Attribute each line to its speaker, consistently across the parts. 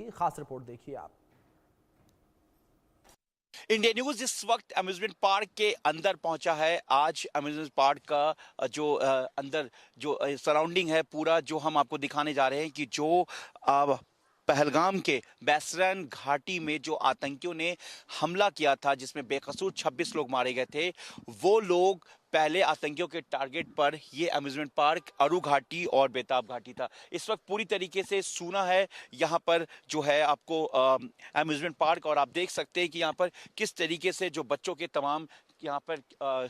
Speaker 1: की खास रिपोर्ट देखिए आप।
Speaker 2: इंडिया न्यूज इस वक्त अम्यूजमेंट पार्क के अंदर पहुंचा है। आज अम्यूजमेंट पार्क का जो अंदर जो सराउंडिंग है पूरा, जो हम आपको दिखाने जा रहे हैं कि जो पहलगाम के बैसरन घाटी में जो आतंकियों ने हमला किया था, जिसमें बेकसूर 26 लोग मारे गए थे, वो लोग पहले आतंकियों के टारगेट पर ये अम्यूजमेंट पार्क अरू घाटी और बेताब घाटी था। इस वक्त पूरी तरीके से सूना है यहाँ पर जो है आपको अम्यूजमेंट पार्क, और आप देख सकते हैं कि यहाँ पर किस तरीके से जो बच्चों के तमाम यहाँ पर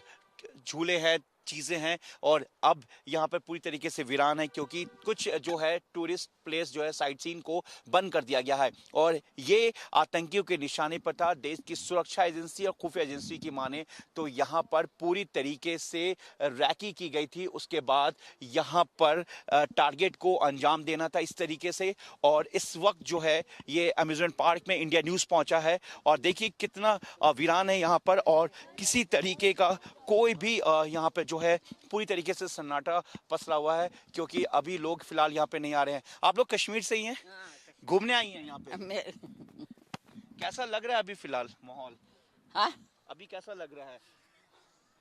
Speaker 2: झूले हैं, चीजें हैं, और अब यहाँ पर पूरी तरीके से वीरान है, क्योंकि कुछ जो है टूरिस्ट प्लेस जो है साइट सीन को बंद कर दिया गया है। और ये आतंकियों के निशाने पर था। देश की सुरक्षा एजेंसी और खुफिया एजेंसी की माने तो यहाँ पर पूरी तरीके से रैकी की गई थी। उसके बाद यहाँ पर टारगेट को अंजाम देना था इस तरीके से। और इस वक्त जो है ये अम्यूजमेंट पार्क में इंडिया न्यूज पहुंचा है, और देखिए कितना वीरान है यहाँ पर, और किसी तरीके का कोई भी यहाँ पे जो है पूरी तरीके से सन्नाटा पसरा हुआ है, क्योंकि अभी लोग फिलहाल यहाँ पे नहीं आ रहे हैं। आप लोग कश्मीर से ही हैं? घूमने आई हैं यहाँ पे? कैसा लग रहा है अभी फिलहाल माहौल?
Speaker 3: हाँ?
Speaker 2: अभी कैसा लग रहा है?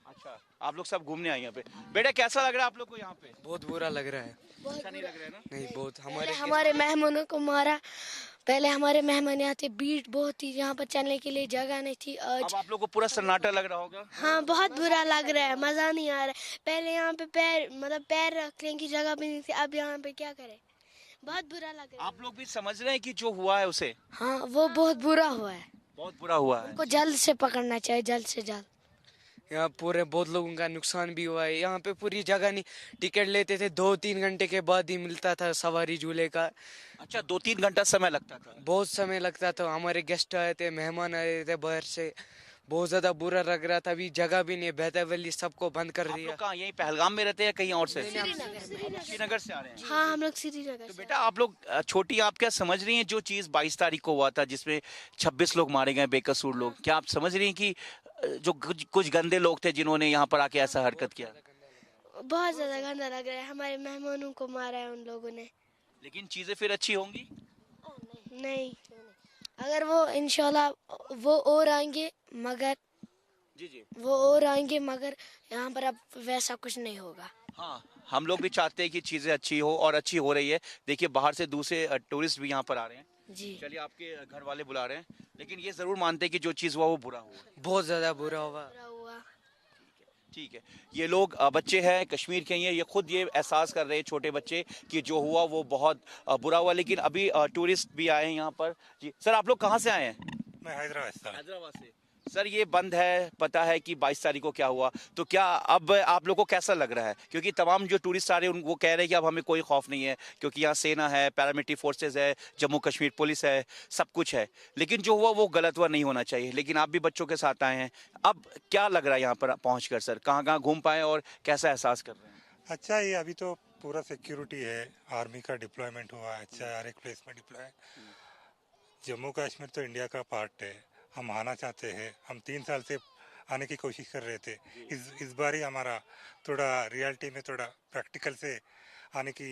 Speaker 2: अच्छा, आप लोग सब घूमने आए यहाँ पे। बेटा कैसा लग रहा है आप लोग को यहाँ पे?
Speaker 4: बहुत बुरा लग रहा है।
Speaker 2: अच्छा नहीं लग रहा है ना?
Speaker 4: नहीं, बहुत
Speaker 5: हमारे मेहमानों को मारा। पहले हमारे मेहमान यहाँ थे, भीड़ बहुत थी, यहाँ पर चलने के लिए जगह नहीं थी। आज
Speaker 2: अब आप लोग को पूरा सन्नाटा लग रहा होगा?
Speaker 5: हाँ, बहुत बुरा लग रहा है, मजा नहीं आ रहा है। पहले यहाँ पे पैर रखने की जगह भी नहीं थी, अब यहाँ पे क्या करें, बहुत बुरा लग रहा है।
Speaker 2: आप लोग भी समझ रहे हैं कि जो हुआ है उसे?
Speaker 5: हाँ, वो बहुत बुरा हुआ है,
Speaker 2: बहुत बुरा हुआ है।
Speaker 5: उनको जल्द से पकड़ना चाहिए, जल्द से जल्द।
Speaker 4: यहाँ पूरे बहुत लोगों का नुकसान भी हुआ है। यहाँ पे पूरी जगह नहीं, टिकट लेते थे 2-3 घंटे के बाद ही मिलता था सवारी झूले का।
Speaker 2: अच्छा, 2-3 घंटा समय लगता था?
Speaker 4: बहुत समय लगता था। हमारे गेस्ट आए थे, मेहमान आए थे बाहर से, बहुत ज्यादा बुरा लग रहा था। अभी जगह भी नहीं, बेहतर वैली सबको बंद कर
Speaker 2: आप
Speaker 4: दिया।
Speaker 2: लोग कहाँ, यहीं पहलगाम में रहते हैं या कहीं और से?
Speaker 5: श्रीनगर
Speaker 2: श्रीनगर से आ रहे हैं?
Speaker 5: हाँ, हम लोग श्रीनगर
Speaker 2: तो
Speaker 5: से।
Speaker 2: बेटा आप लोग छोटी, आप क्या समझ रही हैं जो चीज 22 तारीख को हुआ था, जिसमें 26 लोग मारे गए बेकसूर लोग, क्या आप समझ रही हैं कि जो कुछ गंदे लोग थे जिन्होंने यहाँ पर आके ऐसा हरकत किया?
Speaker 5: बहुत ज्यादा गंदा लग रहा है, हमारे मेहमानों को मारा है उन लोगों ने।
Speaker 2: लेकिन चीजें फिर अच्छी होंगी?
Speaker 5: नहीं, अगर वो इंशाल्लाह वो और आएंगे, मगर
Speaker 2: जी जी,
Speaker 5: वो और आएंगे, मगर यहाँ पर अब वैसा कुछ नहीं होगा।
Speaker 2: हाँ, हम लोग भी चाहते हैं कि चीजें अच्छी हो, और अच्छी हो रही है। देखिए बाहर से दूसरे टूरिस्ट भी यहाँ पर आ रहे हैं।
Speaker 5: जी,
Speaker 2: चलिए, आपके घर वाले बुला रहे हैं, लेकिन ये जरूर मानते हैं कि जो चीज हुआ वो बुरा हुआ।
Speaker 4: बहुत ज्यादा बुरा हुआ।
Speaker 5: बुरा हुआ।
Speaker 2: ठीक है, ये लोग बच्चे हैं, कश्मीर के ही हैं, ये खुद ये एहसास कर रहे हैं, छोटे बच्चे, कि जो हुआ वो बहुत बुरा हुआ। लेकिन अभी टूरिस्ट भी आए हैं यहाँ पर। जी सर, आप लोग कहाँ से आए हैं?
Speaker 6: मैं हैदराबाद से।
Speaker 2: हैदराबाद से। सर ये बंद है, पता है कि 22 तारीख को क्या हुआ, तो क्या अब आप लोग को कैसा लग रहा है? क्योंकि तमाम जो टूरिस्ट आ रहे हैं वो कह रहे हैं कि अब हमें कोई खौफ नहीं है, क्योंकि यहाँ सेना है, पैरामिलिट्री फोर्सेज है, जम्मू कश्मीर पुलिस है, सब कुछ है। लेकिन जो हुआ वो गलत हुआ, नहीं होना चाहिए। लेकिन आप भी बच्चों के साथ आए हैं, अब क्या लग रहा है यहाँ पर पहुँच कर? सर कहाँ कहाँ घूम पाए और कैसा एहसास कर रहे हैं?
Speaker 6: अच्छा, ये अभी तो पूरा सिक्योरिटी है, आर्मी का डिप्लॉयमेंट हुआ है, अच्छा हर एक प्लेस में डिप्लॉय। जम्मू कश्मीर तो इंडिया का पार्ट है, हम आना चाहते हैं। हम 3 साल से आने की कोशिश कर रहे थे। इस बार ही हमारा थोड़ा रियलिटी में, थोड़ा प्रैक्टिकल से आने की।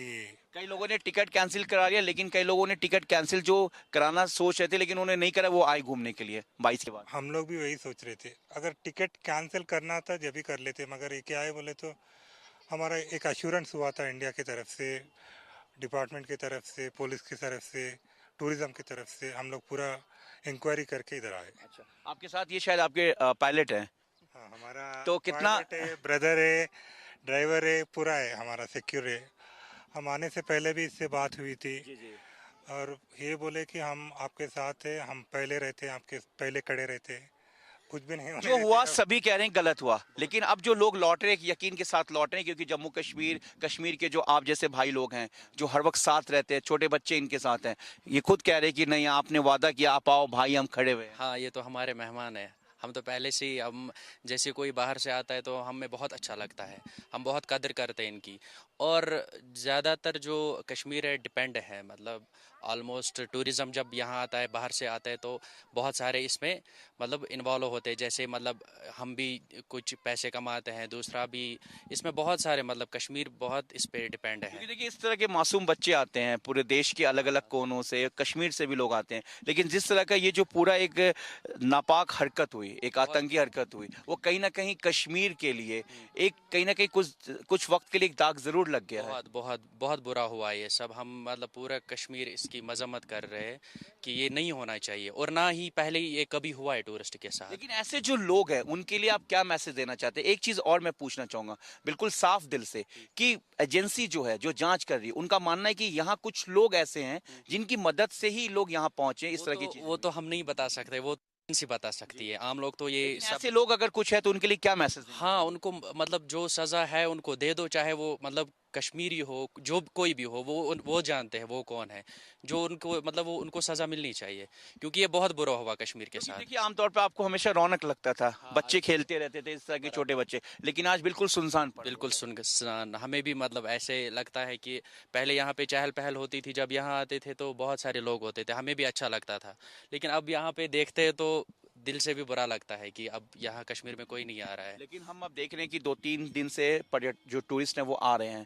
Speaker 2: कई लोगों ने टिकट कैंसिल करा लिया, लेकिन कई लोगों ने टिकट कैंसिल जो कराना सोच रहे थे लेकिन उन्होंने नहीं करा, वो आए घूमने के लिए 22 के बाद।
Speaker 6: हम लोग भी वही सोच रहे थे, अगर टिकट कैंसिल करना था जब भी कर लेते, मगर ये क्या है बोले तो हमारा एक अश्योरेंस हुआ था इंडिया की तरफ से, डिपार्टमेंट की तरफ से, पुलिस की तरफ से, टूरिज्म की तरफ से, हम लोग पूरा इंक्वायरी करके इधर आए।
Speaker 2: अच्छा, आपके साथ ये शायद आपके पायलट हैं?
Speaker 6: हाँ, हमारा
Speaker 2: तो कितना
Speaker 6: ब्रदर है, ड्राइवर है, पूरा है, हमारा सिक्योर है। हम आने से पहले भी इससे बात हुई थी।
Speaker 2: जी जी।
Speaker 6: और ये बोले कि हम आपके साथ है, हम पहले रहते, आपके पहले खड़े रहते, कुछ भी नहीं होने
Speaker 2: जो हुआ
Speaker 6: देते।
Speaker 2: सभी कह रहे हैं गलत हुआ, लेकिन अब जो लोग लौट रहे हैं यकीन के साथ लौट रहे हैं, क्योंकि जम्मू कश्मीर के जो आप जैसे भाई लोग हैं जो हर वक्त साथ रहते हैं, छोटे बच्चे इनके साथ हैं, ये खुद कह रहे हैं कि नहीं आपने वादा किया, आप आओ भाई, हम खड़े हुए हैं।
Speaker 7: हाँ, ये तो हमारे मेहमान हैं। हम तो पहले से ही, हम जैसे कोई बाहर से आता है तो हमें बहुत अच्छा लगता है, हम बहुत कदर करते हैं इनकी। और ज़्यादातर जो कश्मीर है डिपेंड है, मतलब ऑलमोस्ट टूरिज़्म जब यहाँ आता है, बाहर से आता है, तो बहुत सारे इसमें मतलब इन्वॉल्व होते हैं। जैसे मतलब हम भी कुछ पैसे कमाते हैं, दूसरा भी इसमें बहुत सारे, मतलब कश्मीर बहुत इस पे डिपेंड है।
Speaker 2: क्योंकि देखिए इस तरह के मासूम बच्चे आते हैं पूरे देश के अलग अलग कोनों से, कश्मीर से भी लोग आते हैं, लेकिन जिस तरह का ये जो पूरा एक नापाक हरकत हुई, एक आतंकी हरकत हुई, वो कहीं ना कहीं कश्मीर के लिए एक कहीं ना कहीं कुछ कुछ वक्त के लिए एक दाग जरूर लग गया है।
Speaker 7: बहुत बहुत बहुत बुरा हुआ ये सब। हम मतलब पूरा कश्मीर इसकी मजम्मत कर रहे हैं कि ये नहीं होना चाहिए, और ना ही पहले ये कभी हुआ है टूरिस्ट के साथ।
Speaker 2: लेकिन ऐसे जो लोग हैं उनके लिए आप क्या मैसेज देना चाहते हैं? एक चीज और मैं पूछना चाहूंगा बिल्कुल साफ दिल से कि एजेंसी जो है जो जांच कर रही है, उनका मानना है कि यहाँ कुछ लोग ऐसे हैं जिनकी मदद से ही लोग यहाँ पहुंचे इस तरह की चीज।
Speaker 7: वो तो हम नहीं बता सकते, वो सी बता सकती है। आम लोग तो ये सब।
Speaker 2: ऐसे लोग अगर कुछ है तो उनके लिए क्या मैसेज?
Speaker 7: हाँ, उनको मतलब जो सजा है उनको दे दो, चाहे वो मतलब कश्मीरी हो, जो कोई भी हो, वो जानते हैं वो कौन है, जो उनको मतलब वो उनको सजा मिलनी चाहिए, क्योंकि ये बहुत बुरा हुआ कश्मीर के साथ।
Speaker 2: देखिए आमतौर पर आपको हमेशा रौनक लगता था, बच्चे खेलते रहते थे इस तरह के छोटे बच्चे, लेकिन आज बिल्कुल सुनसान पड़ा।
Speaker 7: बिल्कुल सुनसान। हमें भी मतलब ऐसे लगता है कि पहले यहाँ पे चहल पहल होती थी, जब यहाँ आते थे तो बहुत सारे लोग होते थे, हमें भी अच्छा लगता था, लेकिन अब यहाँ पे देखते हैं तो दिल से भी बुरा लगता है कि अब यहाँ कश्मीर में कोई नहीं आ रहा है।
Speaker 2: लेकिन हम अब देख रहे हैं कि 2-3 दिन से जो टूरिस्ट हैं वो आ रहे हैं,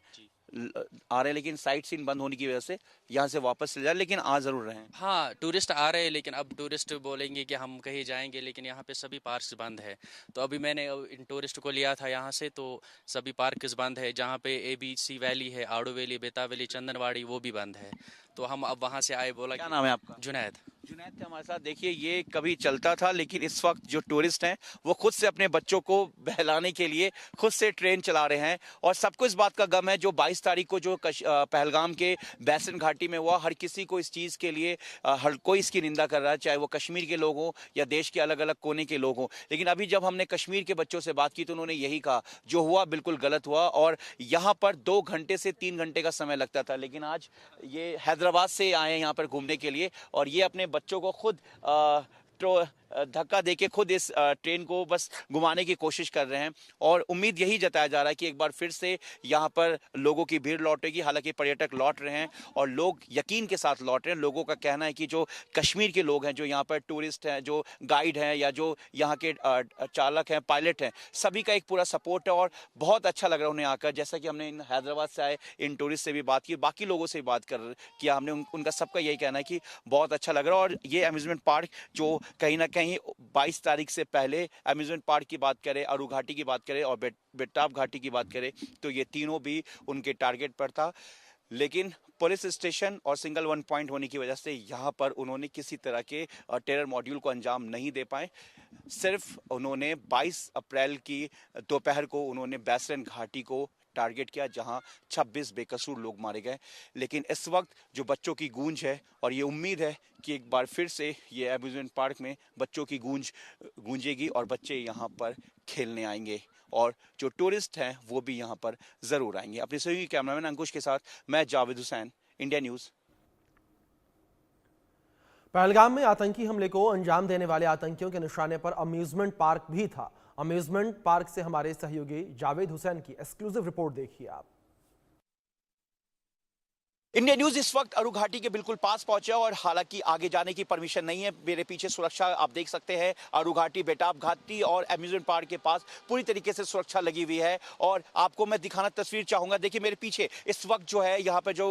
Speaker 2: लेकिन साइट सीन बंद होने की वजह से यहाँ से वापस चले जाए, लेकिन आ जरूर रहे हैं।
Speaker 7: हाँ, टूरिस्ट आ रहे हैं, लेकिन अब टूरिस्ट बोलेंगे कि हम कहीं जाएंगे, लेकिन यहाँ पे सभी पार्क्स बंद है। तो अभी मैंने इन टूरिस्ट को लिया था यहाँ से, तो सभी पार्क्स बंद है। जहाँ पे ABC वैली है, आड़ू वैली, बेता वैली, चंदनवाड़ी, वो भी बंद है। तो हम अब वहाँ से आए, बोला
Speaker 2: क्या नाम है आपका?
Speaker 7: जुनैद।
Speaker 2: जुनैद थे हमारे साथ। देखिए ये कभी चलता था, लेकिन इस वक्त जो टूरिस्ट हैं वो खुद से अपने बच्चों को बहलाने के लिए खुद से ट्रेन चला रहे हैं, और सबको इस बात का गम है जो 22 तारीख को जो पहलगाम के बैसन घाटी में हुआ। हर किसी को इस चीज़ के लिए हर कोई इसकी निंदा कर रहा है, चाहे वो कश्मीर के लोग हों या देश के अलग अलग कोने के लोग हों। लेकिन अभी जब हमने कश्मीर के बच्चों से बात की तो उन्होंने यही कहा, जो हुआ बिल्कुल गलत हुआ, और यहाँ पर 2 घंटे से 3 घंटे का समय लगता था, लेकिन आज ये हैदराबाद से आए हैं यहाँ पर घूमने के लिए, और ये अपने बच्चों को खुद तो धक्का देके खुद इस ट्रेन को बस घुमाने की कोशिश कर रहे हैं, और उम्मीद यही जताया जा रहा है कि एक बार फिर से यहाँ पर लोगों की भीड़ लौटेगी। हालांकि पर्यटक लौट रहे हैं और लोग यकीन के साथ लौट रहे हैं। लोगों का कहना है कि जो कश्मीर के लोग हैं, जो यहाँ पर टूरिस्ट हैं, जो गाइड हैं या जो यहाँ के चालक हैं, पायलट हैं, सभी का एक पूरा सपोर्ट है, और बहुत अच्छा लग रहा है उन्हें आकर। जैसा कि हमने इन हैदराबाद से आए इन टूरिस्ट से भी बात की, बाकी लोगों से भी बात किया हमने, उनका सबका यही कहना है कि बहुत अच्छा लग रहा है। और ये अम्यूजमेंट पार्क जो कहीं ना कहीं 22 तारीख से पहले अम्यूजमेंट पार्क की बात करें, अरू घाटी की बात करें और बेताब घाटी की बात करें, तो ये तीनों भी उनके टारगेट पर था, लेकिन पुलिस स्टेशन और सिंगल वन पॉइंट होने की वजह से यहाँ पर उन्होंने किसी तरह के टेरर मॉड्यूल को अंजाम नहीं दे पाए। सिर्फ उन्होंने 22 अप्रैल की दोपहर को उन्होंने बैसन घाटी को टारगेट किया, जहां 26 बेकसूर लोग मारे गए। लेकिन इस वक्त जो बच्चों की गूंज है, और ये उम्मीद है कि एक बार फिर से ये अम्यूजमेंट पार्क में बच्चों की गूंजेगी और बच्चे यहाँ पर खेलने आएंगे, और जो टूरिस्ट हैं वो भी यहाँ पर जरूर आएंगे। अपने सहयोगी कैमरामैन अंकुश के साथ मैं जावेद हुसैन, इंडिया न्यूज।
Speaker 1: पहलगाम में आतंकी हमले को अंजाम देने वाले आतंकियों के निशाने पर अम्यूजमेंट पार्क भी था। अम्यूजमेंट पार्क से हमारे सहयोगी जावेद हुसैन की एक्सक्लूसिव रिपोर्ट देखिए आप।
Speaker 2: इंडिया न्यूज इस वक्त अरू घाटी के बिल्कुल पास पहुंचा, और हालांकि आगे जाने की परमिशन नहीं है। मेरे पीछे सुरक्षा आप देख सकते हैं, अरू घाटी, बेताब घाटी और अम्यूजमेंट पार्क के पास पूरी तरीके से सुरक्षा लगी हुई है। और आपको मैं दिखाना तस्वीर चाहूंगा। देखिए मेरे पीछे इस वक्त जो है यहाँ पे जो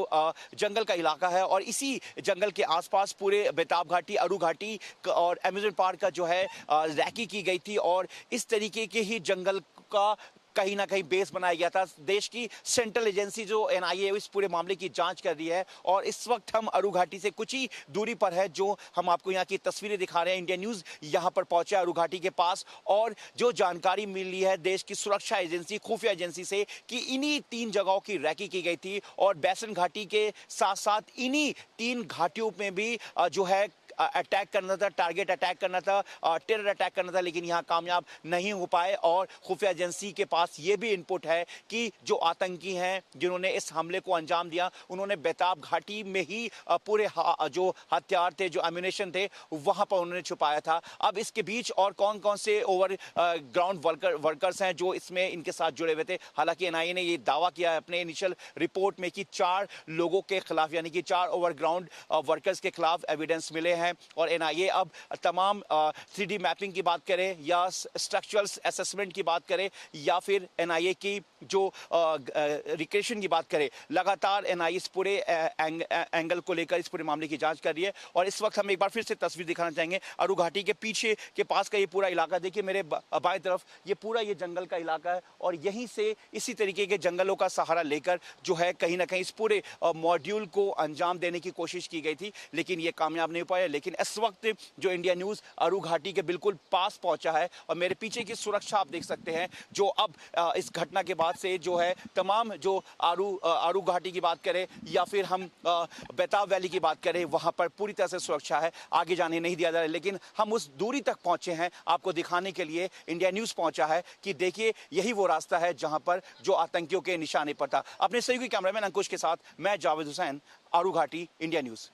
Speaker 2: जंगल का इलाका है, और इसी जंगल के आसपास पूरे बेताब घाटी, अरू घाटी और अम्यूजमेंट पार्क का जो है रैकी की गई थी, और इस तरीके के ही जंगल का कहीं ना कहीं बेस बनाया गया था। देश की सेंट्रल एजेंसी जो NIA इस पूरे मामले की जांच कर रही है, और इस वक्त हम अरू घाटी से कुछ ही दूरी पर है, जो हम आपको यहाँ की तस्वीरें दिखा रहे हैं। इंडिया न्यूज यहाँ पर पहुंचा अरू घाटी के पास, और जो जानकारी मिली है देश की सुरक्षा एजेंसी, खुफिया एजेंसी से, कि इन्हीं 3 जगहों की रैकी की गई थी, और बैसन घाटी के साथ साथ इन्हीं 3 घाटियों में भी जो है अटैक करना था, टारगेट अटैक करना था, टेरर अटैक करना था, लेकिन यहाँ कामयाब नहीं हो पाए। और खुफिया एजेंसी के पास ये भी इनपुट है कि जो आतंकी हैं जिन्होंने इस हमले को अंजाम दिया, उन्होंने बेताब घाटी में ही पूरे जो हथियार थे, जो एम्यूनेशन थे, वहां पर उन्होंने छुपाया था। अब इसके बीच और कौन कौन से ओवर ग्राउंड वर्कर्स हैं जो इसमें इनके साथ जुड़े हुए थे। हालांकि एनआईए ने ये दावा किया है अपने इनिशियल रिपोर्ट में कि 4 लोगों के खिलाफ, यानी कि 4 ओवरग्राउंड वर्कर्स के खिलाफ एविडेंस मिले हैं। और एनआईए अब तमाम 3D मैपिंग की बात करें या स्ट्रक्चरल असेसमेंट की बात करें या फिर एनआईए की जो रिक्रेशन की बात करें, लगातार एनआईए इस पूरे एंगल को लेकर इस पूरे मामले की जांच कर रही है। और इस वक्त हम एक बार फिर से तस्वीर दिखाना चाहेंगे अरू घाटी के पीछे के पास का ये पूरा इलाका। देखिए मेरे बाएं तरफ ये पूरा ये जंगल का इलाका है और यहीं से इसी तरीके के जंगलों का सहारा लेकर जो है कहीं ना कहीं इस पूरे मॉड्यूल को अंजाम देने की कोशिश की गई थी, लेकिन ये कामयाब नहीं पाया। लेकिन इस वक्त जो इंडिया न्यूज अरू घाटी के बिल्कुल पास पहुंचा है और मेरे पीछे की सुरक्षा आप देख सकते हैं, जो अब इस घटना के बाद से जो है तमाम जो आरू घाटी की बात करें या फिर हम बेताब वैली की बात करें, वहां पर पूरी तरह से सुरक्षा है, आगे जाने नहीं दिया जा रहा है। लेकिन हम उस दूरी तक पहुंचे हैं आपको दिखाने के लिए, इंडिया न्यूज पहुंचा है कि देखिए यही वो रास्ता है जहां पर जो आतंकियों के निशाने पर था। अपने सहयोगी कैमरामैन अंकुश के साथ मैं जावेद हुसैन, आरू घाटी, इंडिया न्यूज।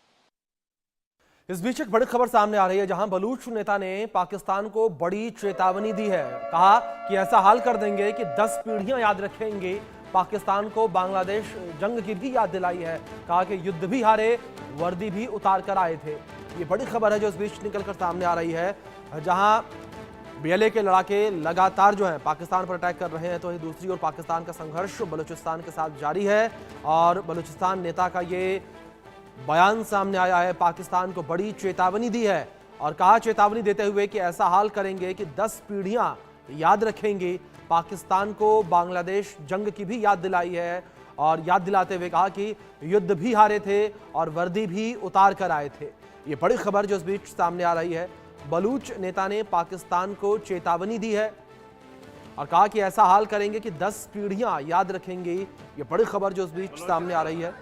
Speaker 1: इस बीच एक बड़ी खबर सामने आ रही है जहां बलूच नेता ने पाकिस्तान को बड़ी चेतावनी दी है। कहा कि ऐसा हाल कर देंगे कि 10 पीढ़ियां याद रखेंगे। पाकिस्तान को बांग्लादेश जंग की भी याद दिलाई है। कहा कि युद्ध भी हारे, वर्दी भी उतार कर आए थे। ये बड़ी खबर है जो इस बीच निकलकर सामने आ रही है, जहां बीएलए के लड़ाके लगातार जो है पाकिस्तान पर अटैक कर रहे हैं, तो वहीं दूसरी ओर पाकिस्तान का संघर्ष बलूचिस्तान के साथ जारी है। और बलूचिस्तान नेता का ये बयान सामने आया है, पाकिस्तान को बड़ी चेतावनी दी है और कहा चेतावनी देते हुए कि ऐसा हाल करेंगे कि 10 पीढ़ियां याद रखेंगे। पाकिस्तान को बांग्लादेश जंग की भी याद दिलाई है और याद दिलाते हुए कहा कि युद्ध भी हारे थे और वर्दी भी उतार कर आए थे। ये बड़ी खबर जो इस बीच सामने आ रही है, बलूच नेता ने पाकिस्तान को चेतावनी दी है और कहा कि ऐसा हाल करेंगे कि 10 पीढ़ियां याद रखेंगे। ये बड़ी खबर जो इस बीच सामने आ रही है।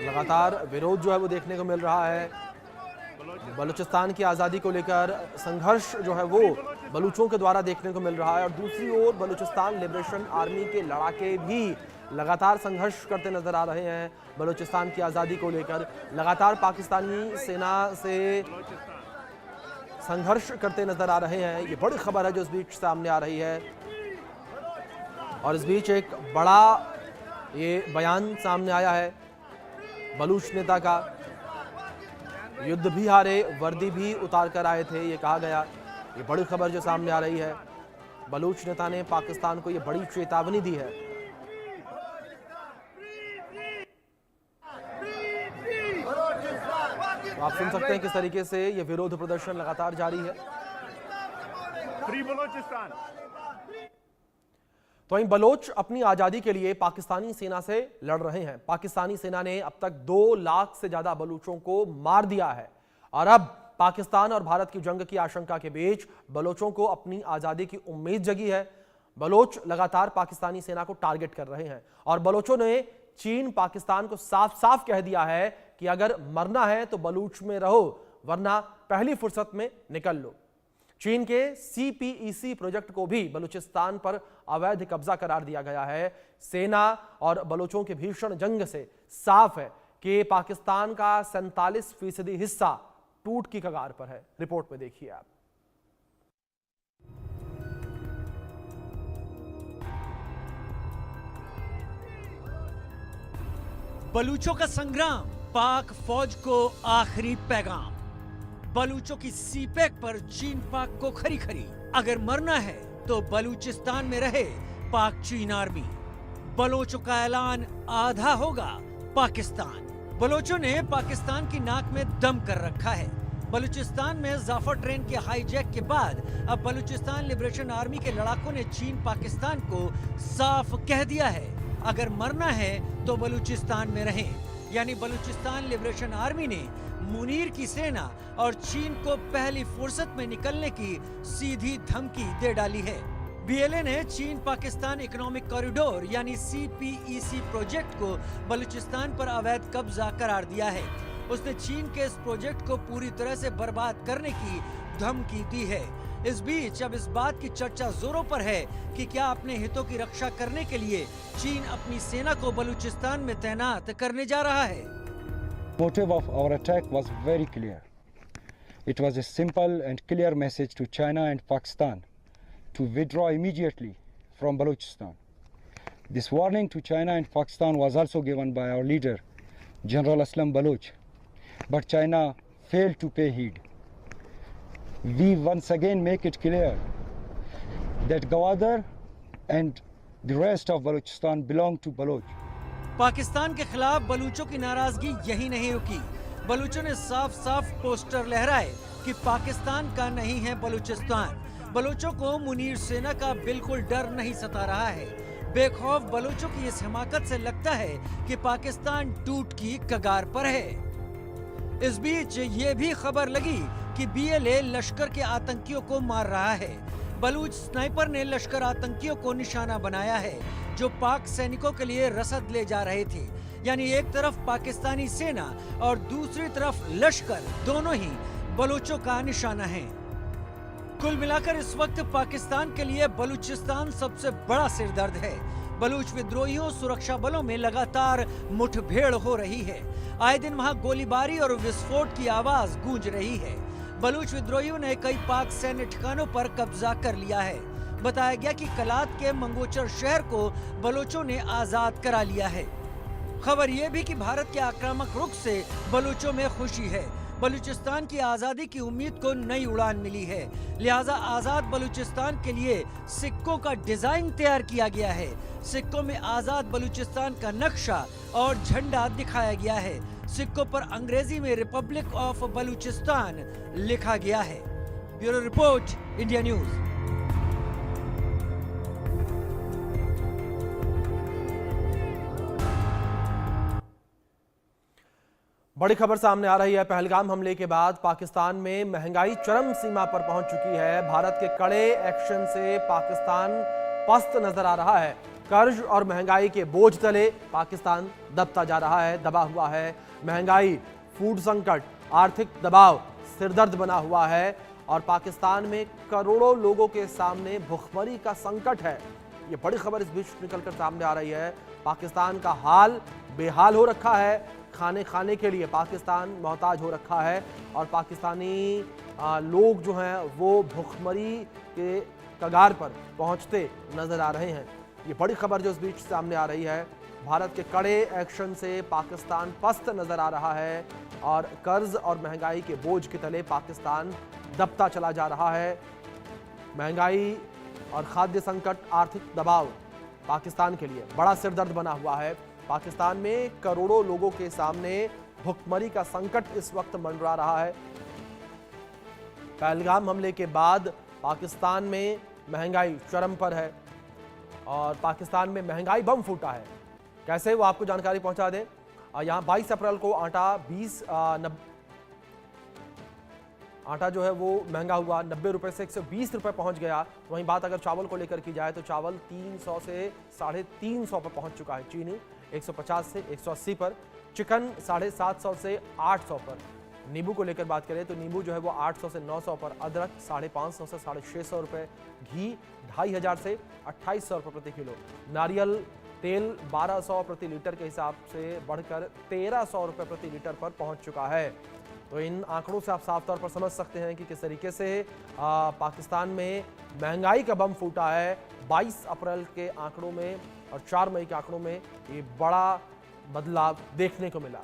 Speaker 1: लगातार विरोध जो है वो देखने को मिल रहा है। बलूचिस्तान की आज़ादी को लेकर संघर्ष जो है वो बलूचों के द्वारा देखने को मिल रहा है और दूसरी ओर बलूचिस्तान लिबरेशन आर्मी के लड़ाके भी लगातार संघर्ष करते नजर आ रहे हैं। बलूचिस्तान की आज़ादी को लेकर लगातार पाकिस्तानी सेना से संघर्ष करते नजर आ रहे हैं। ये बड़ी खबर है जो इस बीच सामने आ रही है और इस बीच एक बड़ा ये बयान सामने आया है बलूच नेता का। युद्ध भी हारे, वर्दी भी उतार कर आए थे, ये कहा गया। ये बड़ी खबर जो सामने आ रही है, बलूच नेता ने पाकिस्तान को ये बड़ी चेतावनी दी है। तो आप सुन सकते हैं किस तरीके से ये विरोध प्रदर्शन लगातार जारी है। तो वहीं बलोच अपनी आजादी के लिए पाकिस्तानी सेना से लड़ रहे हैं। पाकिस्तानी सेना ने अब तक 2 लाख से ज्यादा बलूचों को मार दिया है और अब पाकिस्तान और भारत की जंग की आशंका के बीच बलोचों को अपनी आजादी की उम्मीद जगी है। बलोच लगातार पाकिस्तानी सेना को टारगेट कर रहे हैं और बलोचों ने चीन पाकिस्तान को साफ साफ कह दिया है कि अगर मरना है तो बलूच में रहो, वरना पहली फुर्सत में निकल लो। चीन के CPEC प्रोजेक्ट को भी बलूचिस्तान पर अवैध कब्जा करार दिया गया है। सेना और बलोचों के भीषण जंग से साफ है कि पाकिस्तान का 47% हिस्सा टूट की कगार पर है। रिपोर्ट में देखिए आप।
Speaker 3: बलूचों का संग्राम, पाक फौज को आखिरी पैगाम। बलूचों की सीपेक पर चीन पाक को खरी खरी। अगर मरना है तो बलूचिस्तान में रहे पाक चीन आर्मी। बलोचों का ऐलान, आधा होगा पाकिस्तान। बलोचों ने पाकिस्तान की नाक में दम कर रखा है। बलूचिस्तान में जाफर ट्रेन के हाईजैक के बाद अब बलूचिस्तान लिबरेशन आर्मी के लड़ाकों ने चीन पाकिस्तान को साफ कह दिया है, अगर मरना है तो बलूचिस्तान में रहें। यानी बलूचिस्तान लिबरेशन आर्मी ने मुनीर की सेना और चीन को पहली फुर्सत में निकलने की सीधी धमकी दे डाली है। बीएलए ने चीन पाकिस्तान इकोनॉमिक कॉरिडोर यानी CPEC प्रोजेक्ट को बलूचिस्तान पर अवैध कब्जा करार दिया है। उसने चीन के इस प्रोजेक्ट को पूरी तरह से बर्बाद करने की धमकी दी है। इस बीच अब इस बात की चर्चा जोरों पर है कि क्या अपने हितों की रक्षा करने के लिए चीन अपनी सेना को बलूचिस्तान में तैनात करने जा रहा है।
Speaker 8: Motive of our attack was very clear. It was a simple and clear message to China and Pakistan to withdraw immediately from Balochistan. This warning to China and Pakistan was also given by our leader, General Aslam Baloch, but China failed to pay heed. We once again make it clear that Gwadar and the rest of Balochistan belong to Baloch.
Speaker 3: Pakistan के खिलाफ बलूचों की नाराजगी यही नहीं रुकी। बलूचों ने साफ साफ पोस्टर लहराए कि पाकिस्तान का नहीं है बलूचिस्तान। बलूचों को मुनीर सेना का बिल्कुल डर नहीं सता रहा है। बेखौफ बलूचों की इस हिमाकत से लगता है कि पाकिस्तान टूट की कगार पर है। इस बीच ये भी खबर लगी कि बीएलए लश्कर के आतंकियों को मार रहा है। बलूच स्नाइपर ने लश्कर आतंकियों को निशाना बनाया है जो पाक सैनिकों के लिए रसद ले जा रहे थे। यानी एक तरफ पाकिस्तानी सेना और दूसरी तरफ लश्कर, दोनों ही बलूचों का निशाना है। कुल मिलाकर इस वक्त पाकिस्तान के लिए बलूचिस्तान सबसे बड़ा सिरदर्द है। बलूच विद्रोहियों सुरक्षा बलों में लगातार मुठभेड़ हो रही है। आए दिन वहां गोलीबारी और विस्फोट की आवाज गूंज रही है। बलूच विद्रोहियों ने कई पाक सैन्य ठिकानों पर कब्जा कर लिया है। बताया गया कि कलात के मंगोचर शहर को बलूचों ने आजाद करा लिया है। खबर यह भी कि भारत के आक्रामक रुख से बलूचों में खुशी है। बलूचिस्तान की आजादी की उम्मीद को नई उड़ान मिली है। लिहाजा आजाद बलूचिस्तान के लिए सिक्कों का डिजाइन तैयार किया गया है। सिक्कों में आजाद बलूचिस्तान का नक्शा और झंडा दिखाया गया है। सिक्कों पर अंग्रेजी में रिपब्लिक ऑफ बलूचिस्तान लिखा गया है। Bureau report, India news.
Speaker 1: बड़ी खबर सामने आ रही है। पहलगाम हमले के बाद पाकिस्तान में महंगाई चरम सीमा पर पहुंच चुकी है। भारत के कड़े एक्शन से पाकिस्तान पस्त नजर आ रहा है। कर्ज और महंगाई के बोझ तले पाकिस्तान दबता जा रहा है, दबा हुआ है। महंगाई, फूड संकट, आर्थिक दबाव सिरदर्द बना हुआ है और पाकिस्तान में करोड़ों लोगों के सामने भुखमरी का संकट है। ये बड़ी खबर इस बीच निकलकर सामने आ रही है। पाकिस्तान का हाल बेहाल हो रखा है। खाने के लिए पाकिस्तान मोहताज हो रखा है और पाकिस्तानी लोग जो हैं वो भुखमरी के कगार पर पहुंचते नजर आ रहे हैं। ये बड़ी खबर जो इस बीच सामने आ रही है। भारत के कड़े एक्शन से पाकिस्तान पस्त नजर आ रहा है और कर्ज और महंगाई के बोझ के तले पाकिस्तान दबता चला जा रहा है। महंगाई और खाद्य संकट, आर्थिक दबाव पाकिस्तान के लिए बड़ा सिरदर्द बना हुआ है। पाकिस्तान में करोड़ों लोगों के सामने भुखमरी का संकट इस वक्त मंडरा रहा है। पहलगाम हमले के बाद पाकिस्तान में महंगाई चरम पर है और पाकिस्तान में महंगाई बम फूटा है। कैसे, वो आपको जानकारी पहुंचा दें। यहाँ 22 अप्रैल को आटा जो है वो महंगा हुआ, 90 रुपए से 120 रुपए पहुंच गया। तो वहीं बात अगर चावल को लेकर की जाए तो चावल 300 से 350 पर पहुंच चुका है। चीनी 150 से 180 पर, चिकन 750 से 800 पर। नींबू को लेकर बात करें तो नींबू जो है वो 800 से 900 पर, अदरक 550 से 650 रुपए, घी 2500 से 2800 रुपए प्रति किलो, नारियल तेल 1200 प्रति लीटर के हिसाब से बढ़कर 1300 रुपए प्रति लीटर पर पहुंच चुका है। तो इन आंकड़ों से आप साफ तौर पर समझ सकते हैं कि किस तरीके से पाकिस्तान में महंगाई का बम फूटा है। 22 अप्रैल के आंकड़ों में और 4 मई के आंकड़ों में ये बड़ा बदलाव देखने को मिला।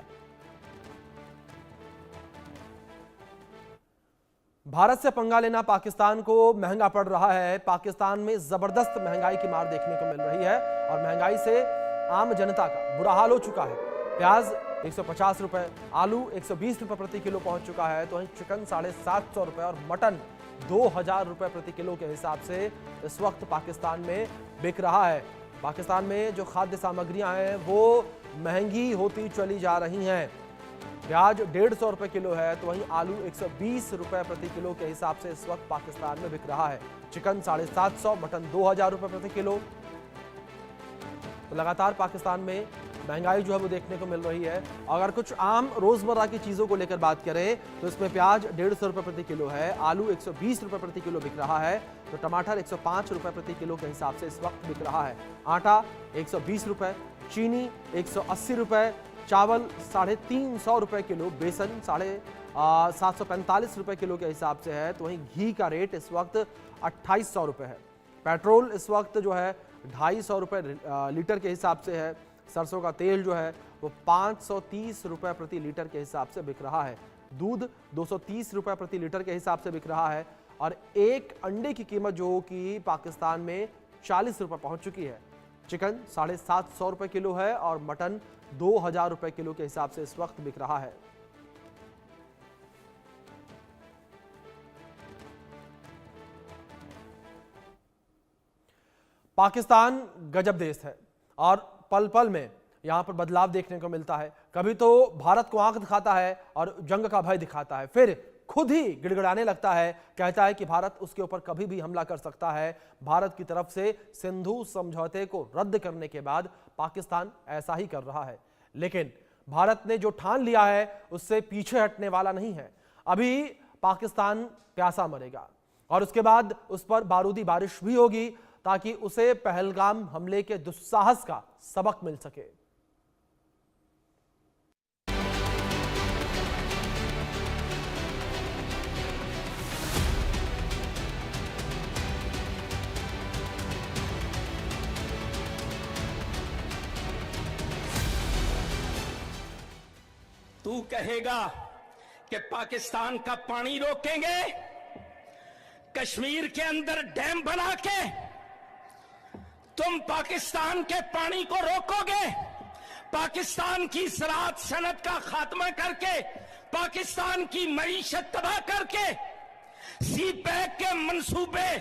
Speaker 1: भारत से पंगा लेना पाकिस्तान को महंगा पड़ रहा है। पाकिस्तान में जबरदस्त महंगाई की मार देखने को मिल रही है और महंगाई से आम जनता का बुरा हाल हो चुका है। प्याज 150 रुपए, आलू 120 रुपए प्रति किलो पहुंच चुका है। तो वहीं चिकन 750 रुपए और मटन 2000 रुपए प्रति किलो के हिसाब से इस वक्त पाकिस्तान में बिक रहा है। पाकिस्तान में जो खाद्य सामग्रियां हैं वो महंगी होती चली जा रही हैं। प्याज 150 रुपए किलो है, तो वहीं आलू 120 रुपए प्रति किलो के हिसाब से इस वक्त पाकिस्तान में बिक रहा है। चिकन 750, मटन 2000 रुपए प्रति किलो। तो लगातार पाकिस्तान में महंगाई जो है वो देखने को मिल रही है। अगर कुछ आम रोजमर्रा की चीजों को लेकर बात करें तो इसमें प्याज 150 रुपए प्रति किलो है, आलू 120 रुपए प्रति किलो बिक रहा है, तो टमाटर 105 रुपए प्रति किलो के हिसाब से इस वक्त बिक रहा है। आटा 120 रुपए, चीनी 180 रुपए, चावल 350 रुपए किलो, बेसन 745 रुपए किलो के हिसाब से है, तो वहीं घी का रेट इस वक्त 2800 रुपए है। पेट्रोल इस वक्त जो है 250 रुपए लीटर के हिसाब से है। सरसों का तेल जो है वो 530 रुपए प्रति लीटर के हिसाब से बिक रहा है। दूध 230 रुपए प्रति लीटर के हिसाब से बिक रहा है और एक अंडे की कीमत जो कि पाकिस्तान में 40 रुपए पहुंच चुकी है। चिकन 750 रुपए किलो है और मटन 2000 रुपए किलो के हिसाब से इस वक्त बिक रहा है। पाकिस्तान गजब देश है और पल पल में यहां पर बदलाव देखने को मिलता है। कभी तो भारत को आंख दिखाता है और जंग का भय दिखाता है, फिर खुद ही गिड़गिड़ाने लगता है, कहता है कि भारत उसके ऊपर कभी भी हमला कर सकता है। भारत की तरफ से सिंधु समझौते को रद्द करने के बाद पाकिस्तान ऐसा ही कर रहा है, लेकिन भारत ने जो ठान लिया है उससे पीछे हटने वाला नहीं है। अभी पाकिस्तान प्यासा मरेगा और उसके बाद उस पर बारूदी बारिश भी होगी ताकि उसे पहलगाम हमले के दुस्साहस का सबक मिल सके।
Speaker 9: तू कहेगा कि पाकिस्तान का पानी रोकेंगे, कश्मीर के अंदर डैम बना के तुम पाकिस्तान के पानी को रोकोगे, पाकिस्तान की ज़राअत सनत का खात्मा करके, पाकिस्तान की मईशत तबाह करके, सी पैक के मंसूबे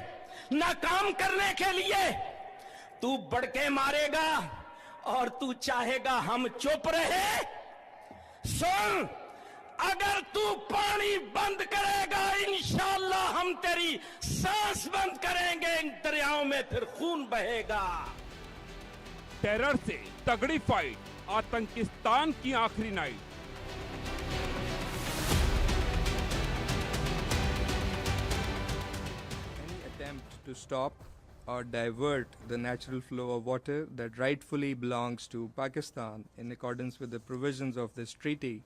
Speaker 9: नाकाम करने के लिए तू बड़के मारेगा और तू चाहेगा हम चुप रहे। सुन, अगर तू पानी बंद करेगा इंशाअल्लाह हम तेरी सांस बंद करेंगे, इन दरियाओं में फिर खून बहेगा।
Speaker 10: टेरर से तगड़ी फाइट, आतंकिस्तान की आखिरी night.
Speaker 11: Any attempt to stop or divert the natural flow of water that rightfully belongs to Pakistan in accordance with the provisions of this treaty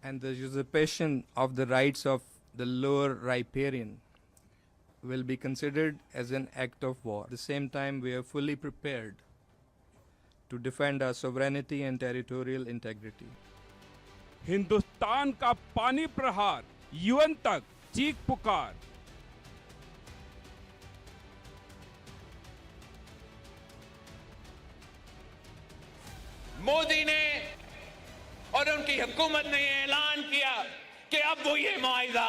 Speaker 11: and the usurpation of the rights of the lower riparian will be considered as an act of war. At the same time, we are fully prepared to defend our sovereignty and territorial integrity.
Speaker 10: Hindustan का पानी प्रहार, UN तक चीख पुकार।
Speaker 12: मोदी ने और उनकी हुकूमत ने ऐलान किया कि अब वो ये मुआहिदा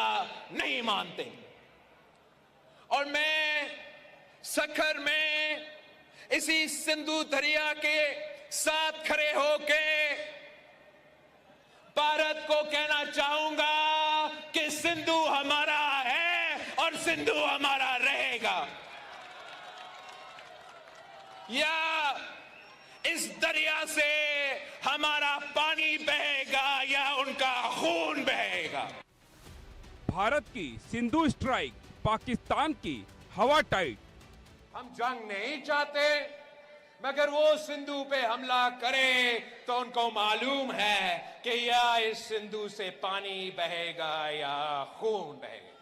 Speaker 12: नहीं मानते और मैं सखर में इसी सिंधु दरिया के साथ खड़े होके भारत को कहना चाहूंगा कि सिंधु हमारा है और सिंधु हमारा रहेगा। या इस दरिया से हमारा पानी बहेगा या उनका खून बहेगा।
Speaker 10: भारत की सिंधु स्ट्राइक, पाकिस्तान की हवा टाइट।
Speaker 12: हम जंग नहीं चाहते, मगर वो सिंधु पे हमला करे तो उनको मालूम है कि या इस सिंधु से पानी बहेगा या खून बहेगा।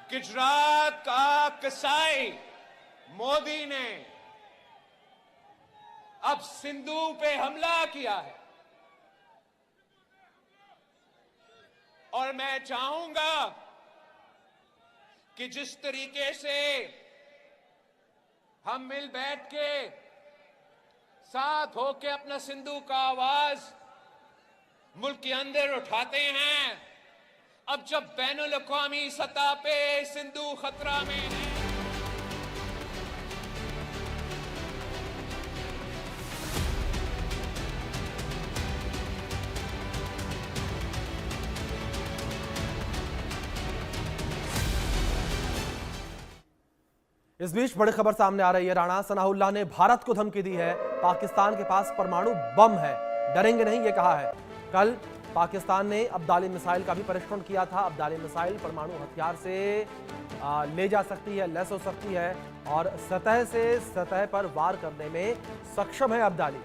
Speaker 12: गुजरात का कसाई मोदी ने अब सिंधु पे हमला किया है और मैं चाहूंगा कि जिस तरीके से हम मिल बैठ के साथ होके अपना सिंधु का आवाज मुल्क के अंदर उठाते हैं, अब जब बैनुल अक़वामी सतह पे सिंधु खतरा में है,
Speaker 1: इस बीच बड़ी खबर सामने आ रही है। राणा सनाउल्लाह ने भारत को धमकी दी है। पाकिस्तान के पास परमाणु बम है, डरेंगे नहीं, ये कहा है। कल पाकिस्तान ने अब्दाली मिसाइल का भी परीक्षण किया था। अब्दाली मिसाइल परमाणु हथियार से ले जा सकती है, लैस हो सकती है और सतह से सतह पर वार करने में सक्षम है अब्दाली।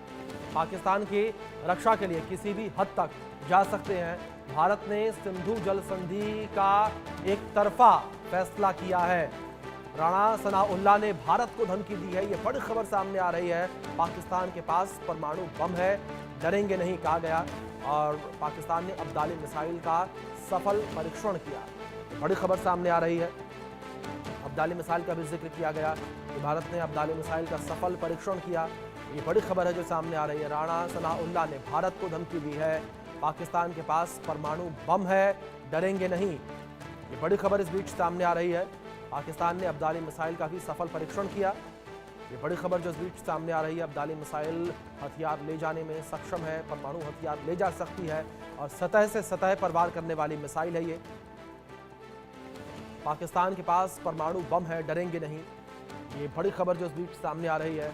Speaker 1: पाकिस्तान की रक्षा के लिए किसी भी हद तक जा सकते हैं। भारत ने सिंधु जल संधि का एक तरफा फैसला किया है। राणा सनाउल्लाह ने भारत को धमकी दी है। ये बड़ी खबर सामने आ रही है। पाकिस्तान के पास परमाणु बम है, डरेंगे नहीं, कहा गया। और पाकिस्तान ने अब्दाली मिसाइल का सफल परीक्षण किया। बड़ी खबर सामने आ रही है। अब्दाली मिसाइल का भी जिक्र किया गया कि भारत ने अब्दाली मिसाइल का सफल परीक्षण किया। ये बड़ी खबर है जो सामने आ रही है। राणा सनाउल्लाह ने भारत को धमकी दी है। पाकिस्तान के पास परमाणु बम है, डरेंगे नहीं। ये बड़ी खबर इस बीच सामने आ रही है। पाकिस्तान ने अब्दाली मिसाइल का भी सफल परीक्षण किया। ये बड़ी खबर जो इस बीच सामने आ रही है। अब्दाली मिसाइल हथियार ले जाने में सक्षम है, परमाणु हथियार ले जा सकती है और सतह से सतह पर वार करने वाली मिसाइल है ये। पाकिस्तान के पास परमाणु बम है, डरेंगे नहीं। ये बड़ी खबर जो इस बीच सामने आ रही है।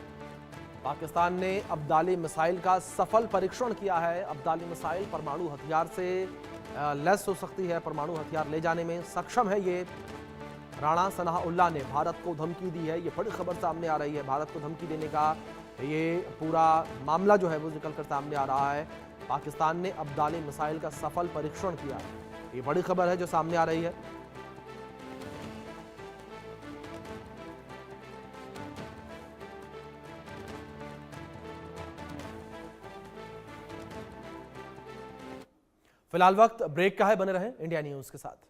Speaker 1: पाकिस्तान ने अब्दाली मिसाइल का सफल परीक्षण किया है। अब्दाली मिसाइल परमाणु हथियार से लैस हो सकती है, परमाणु हथियार ले जाने में सक्षम है ये। राणा सनाउल्लाह ने भारत को धमकी दी है। ये बड़ी खबर सामने आ रही है। भारत को धमकी देने का ये पूरा मामला जो है वो निकल कर सामने आ रहा है। पाकिस्तान ने अब्दाली मिसाइल का सफल परीक्षण किया। ये बड़ी खबर है जो सामने आ रही है। फिलहाल वक्त ब्रेक का है, बने रहें इंडिया न्यूज के साथ।